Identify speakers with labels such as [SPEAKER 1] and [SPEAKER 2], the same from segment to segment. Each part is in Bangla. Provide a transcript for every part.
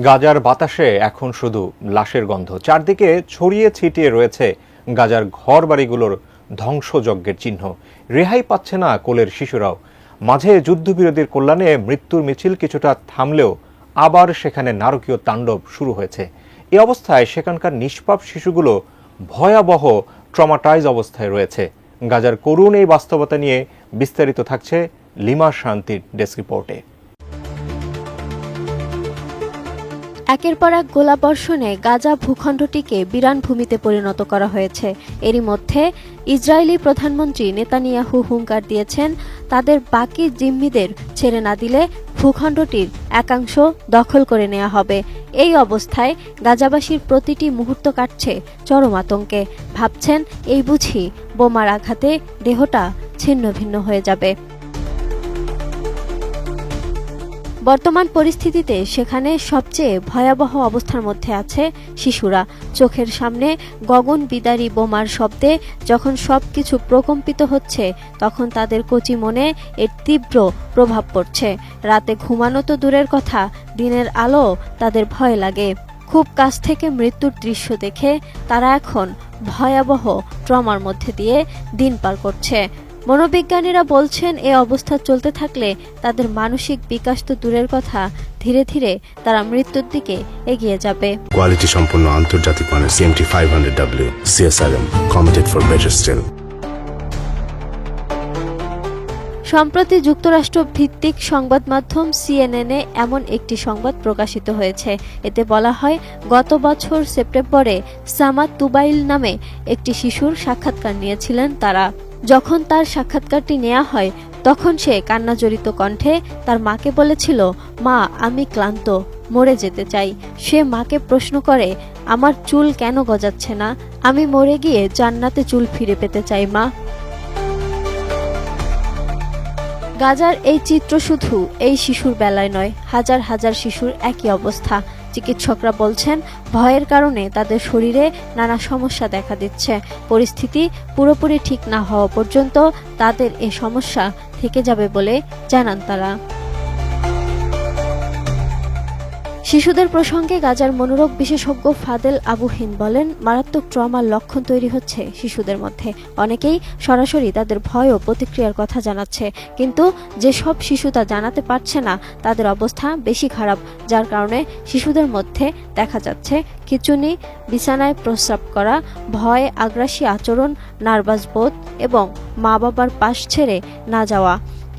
[SPEAKER 1] গাজার বাতাসে এখন শুধু লাশের গন্ধ, চারদিকে ছড়িয়ে ছিটিয়ে রয়েছে গাজার ঘরবাড়িগুলোর ধ্বংসযজ্ঞের চিহ্ন। রেহাই পাচ্ছে না কোলের শিশুরাও। মাঝে যুদ্ধবিরোধীর কল্যাণে মৃত্যুর মিছিল কিছুটা থামলেও আবার সেখানে নারকীয় তাণ্ডব শুরু হয়েছে। এই অবস্থায় সেখানকার নিষ্পাপ শিশুগুলো ভয়াবহ ট্রমাটাইজ অবস্থায় রয়েছে। গাজার করুণ এই বাস্তবতা নিয়ে বিস্তারিত থাকছে লিমা শান্তির ডেস্ক রিপোর্টে।
[SPEAKER 2] একের পর এক গোলাবর্ষণে গাজা ভূখণ্ডটিকে বিরান ভূমিতে পরিণত করা হয়েছে। এরই মধ্যে ইসরায়েলি প্রধানমন্ত্রী নেতানিয়াহু হুঙ্কার দিয়েছেন, তাদের বাকি জিম্মিদের ছেড়ে না দিলে ভূখণ্ডটির একাংশ দখল করে নেওয়া হবে। এই অবস্থায় গাজাবাসীর প্রতিটি মুহূর্ত কাটছে চরম আতঙ্কে। ভাবছেন, এই বুঝি বোমার আঘাতে দেহটা ছিন্ন ভিন্ন হয়ে যাবে। বর্তমান পরিস্থিতিতে সেখানে সবচেয়ে ভয়াবহ অবস্থার মধ্যে আছে শিশুরা। চোখের সামনে গগন বিদারী বোমার শব্দে যখন সবকিছু প্রকম্পিত হচ্ছে, তখন তাদের কচি মনে এর তীব্র প্রভাব পড়ছে। রাতে ঘুমানো তো দূরের কথা, দিনের আলো তাদের ভয় লাগে। খুব কাছ থেকে মৃত্যুর দৃশ্য দেখে তারা এখন ভয়াবহ ট্রমার মধ্যে দিয়ে দিন পার করছে। মনোবিজ্ঞানীরা বলছেন, এই অবস্থা চলতে থাকলে তাদের মানসিক বিকাশ তো দূরের কথা, ধীরে ধীরে তারা মৃত্যুর দিকে এগিয়ে যাবে।
[SPEAKER 3] কোয়ালিটি সম্পন্ন আন্তর্জাতিক মানের CMT 500W CSRM committed for better still.
[SPEAKER 2] সম্প্রতি যুক্তরাষ্ট্র ভিত্তিক সংবাদ মাধ্যম CNN এ এমন একটি সংবাদ প্রকাশিত হয়েছে। এতে বলা হয়, গত বছর সেপ্টেম্বরে সামাদ তুবাইল নামে একটি শিশুর সাক্ষাৎকার নিয়েছিলেন তারা। যখন তার সাক্ষাৎকারটি নেওয়া হয়, তখন সে কান্নাজড়িত কণ্ঠে তার মাকে বলেছিল, মা, আমি ক্লান্ত, মরে যেতে চাই। সে মাকে প্রশ্ন করে, আমার চুল কেন গজাচ্ছে না? আমি মরে গিয়ে জান্নাতে চুল ফিরে পেতে চাই মা। গাজার এই চিত্র শুধু এই শিশুর বেলায় নয়, হাজার হাজার শিশুর একই অবস্থা। চিকিৎসকরা বলছেন, ভয়ের কারণে তাদের শরীরে নানা সমস্যা দেখা দিচ্ছে। পরিস্থিতি পুরোপুরি ঠিক না হওয়া পর্যন্ত তাদের এ সমস্যা থেকে যাবে বলে জানান তারা। শিশুদের প্রসঙ্গে গাজার মনোরোগ বিশেষজ্ঞ ফাদেল আবু হিন্দ বলেন, মারাত্মক ট্রমার লক্ষণ তৈরি হচ্ছে শিশুদের মধ্যে। অনেকেই সরাসরি তাদের ভয় ও প্রতিক্রিয়ার কথা জানাচ্ছে, কিন্তু যেসব শিশু তা জানাতে পারছে না, তাদের অবস্থা বেশি খারাপ, যার কারণে শিশুদের মধ্যে দেখা যাচ্ছে খিঁচুনি, বিছানায় প্রস্রাব করা, ভয়, আগ্রাসী আচরণ, নার্ভাস বোধ এবং মা বাবার পাশ ছেড়ে না যাওয়া।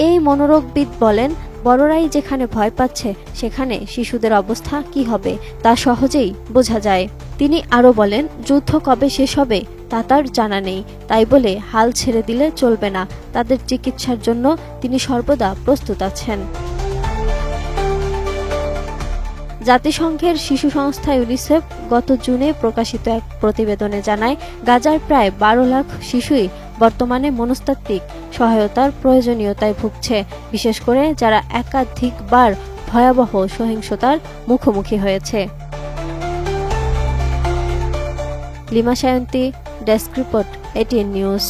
[SPEAKER 2] এই মনোরোগবিদ বলেন, বড়রাই যেখানে ভয় পাচ্ছে, সেখানে শিশুদের অবস্থা কি হবে তা সহজেই বোঝা যায়। তিনি আরও বলেন, যুদ্ধ কবে শেষ হবে তা তার জানা নেই, তাই বলে হাল ছেড়ে দিলে চলবে না। তাদের চিকিৎসার জন্য তিনি সর্বদা প্রস্তুত আছেন। জাতিসংঘের শিশু সংস্থা ইউনিসেফ গত জুনে প্রকাশিত এক প্রতিবেদনে জানায়, গাজার প্রায় 12 লাখ শিশুই বর্তমানে মনস্তাত্ত্বিক সহায়তার প্রয়োজনীয়তায় ভুগছে, বিশেষ করে যারা একাধিকবার ভয়াবহ সহিংসতার মুখোমুখি হয়েছে। Lima Shayanti, desk report, ATN news.